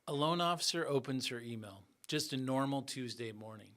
A loan officer opens her email, just a normal Tuesday morning.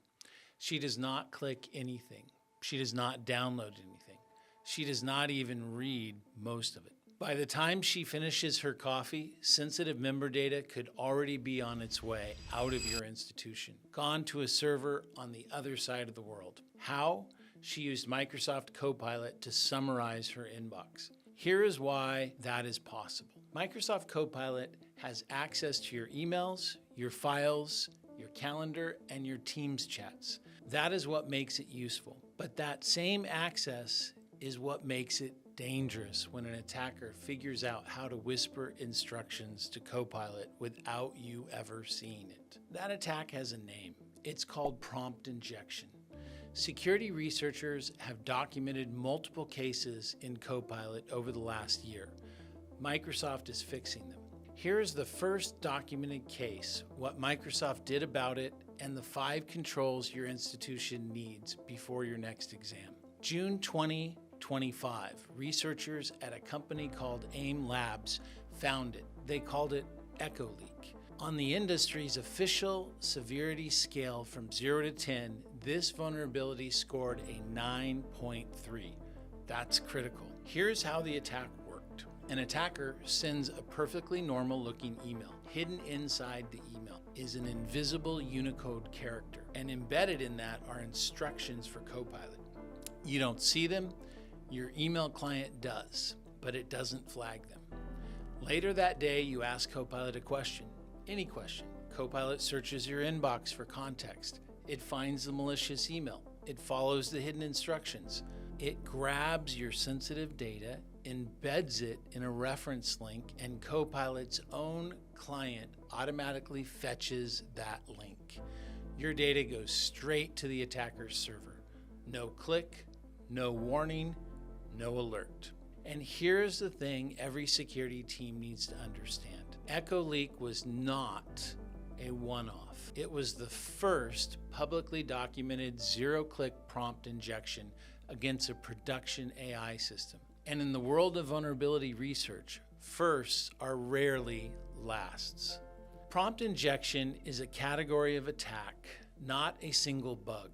She does not click anything. She does not download anything. She does not even read most of it. By the time she finishes her coffee, sensitive member data could already be on its way out of your institution, gone to a server on the other side of the world. How? She used Microsoft Copilot to summarize her inbox. Here is why that is possible. Microsoft Copilot has access to your emails, your files, your calendar, and your Teams chats. That is what makes it useful. But that same access is what makes it dangerous when an attacker figures out how to whisper instructions to Copilot without you ever seeing it. That attack has a name. It's called prompt injection. Security researchers have documented multiple cases in Copilot over the last year. Microsoft is fixing them. Here is the first documented case, what Microsoft did about it, and the 5 controls your institution needs before your next exam. June 2025, researchers at a company called AIM Labs found it. They called it EchoLeak. On the industry's official severity scale from 0 to 10, this vulnerability scored a 9.3. That's critical. Here's how the attack worked. An attacker sends a perfectly normal looking email. Hidden inside the email is an invisible Unicode character, and embedded in that are instructions for Copilot. You don't see them, your email client does, but it doesn't flag them. Later that day, you ask Copilot a question, any question. Copilot searches your inbox for context. It finds the malicious email. It follows the hidden instructions. It grabs your sensitive data, embeds it in a reference link, and Copilot's own client automatically fetches that link. Your data goes straight to the attacker's server. No click, no warning, no alert. And here's the thing every security team needs to understand. EchoLeak was not a one-off. It was the first publicly documented zero-click prompt injection against a production AI system. And in the world of vulnerability research, firsts are rarely lasts. Prompt injection is a category of attack, not a single bug.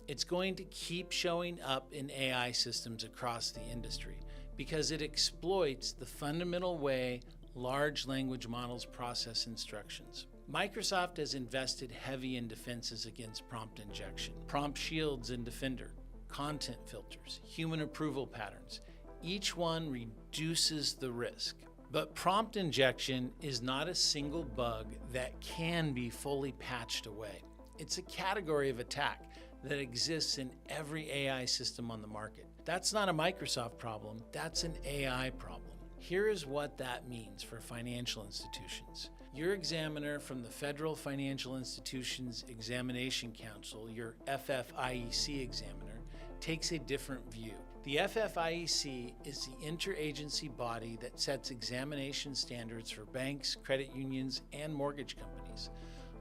It's going to keep showing up in AI systems across the industry because it exploits the fundamental way large language models process instructions. Microsoft has invested heavy in defenses against prompt injection, prompt shields in Defender, content filters, human approval patterns. Each one reduces the risk. But prompt injection is not a single bug that can be fully patched away. It's a category of attack that exists in every AI system on the market. That's not a Microsoft problem, that's an AI problem. Here is what that means for financial institutions. Your examiner from the Federal Financial Institutions Examination Council, your FFIEC examiner, takes a different view. The FFIEC is the interagency body that sets examination standards for banks, credit unions, and mortgage companies.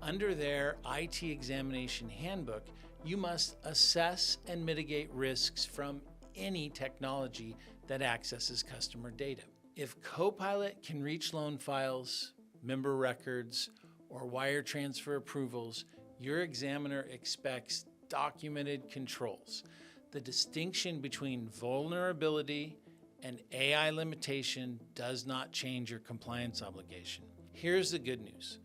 Under their IT examination handbook, you must assess and mitigate risks from any technology that accesses customer data. If Copilot can reach loan files, member records, or wire transfer approvals, your examiner expects documented controls. The distinction between vulnerability and AI limitation does not change your compliance obligation. Here's the good news.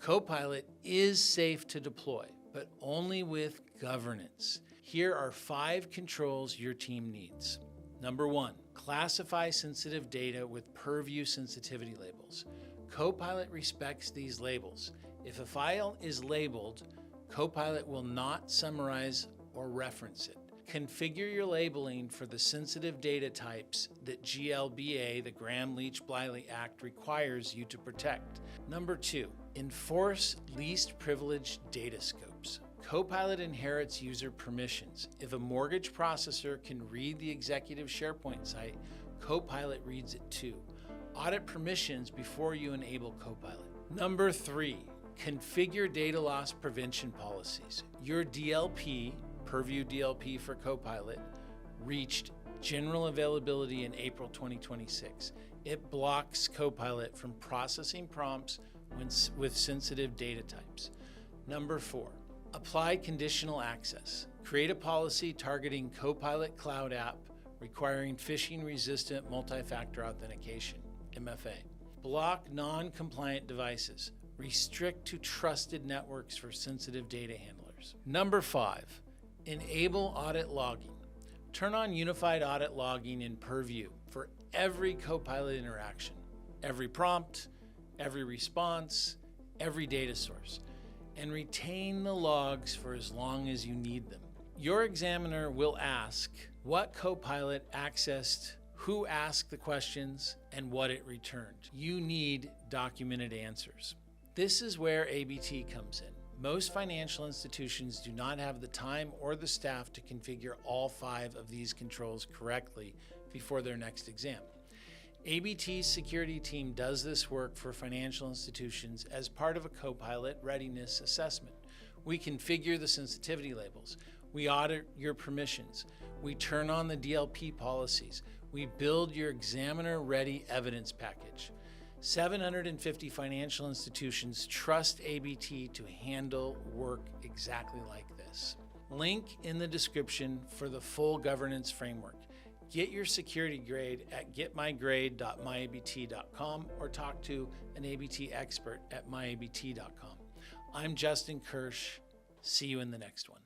Copilot is safe to deploy, but only with governance. Here are 5 controls your team needs. Number 1, classify sensitive data with purview sensitivity labels. Copilot respects these labels. If a file is labeled, Copilot will not summarize or reference it. Configure your labeling for the sensitive data types that GLBA, the Gramm-Leach-Bliley Act, requires you to protect. Number 2, enforce least privileged data scopes. Copilot inherits user permissions. If a mortgage processor can read the executive SharePoint site, Copilot reads it too. Audit permissions before you enable Copilot. Number 3, configure data loss prevention policies. Your DLP, Purview DLP for Copilot, reached general availability in April 2026. It blocks Copilot from processing prompts with sensitive data types. Number 4, apply conditional access. Create a policy targeting Copilot Cloud app requiring phishing-resistant multi-factor authentication, MFA. Block non-compliant devices. Restrict to trusted networks for sensitive data handlers. Number 5, enable audit logging. Turn on unified audit logging in Purview for every Copilot interaction, every prompt, every response, every data source, and retain the logs for as long as you need them. Your examiner will ask what Copilot accessed, who asked the questions, and what it returned. You need documented answers. This is where ABT comes in. Most financial institutions do not have the time or the staff to configure all 5 of these controls correctly before their next exam. ABT's security team does this work for financial institutions as part of a Copilot readiness assessment. We configure the sensitivity labels. We audit your permissions. We turn on the DLP policies. We build your examiner-ready evidence package. 750 financial institutions trust ABT to handle work exactly like this. Link in the description for the full governance framework. Get your security grade at getmygrade.myabt.com or talk to an ABT expert at myabt.com. I'm Justin Kirsch. See you in the next one.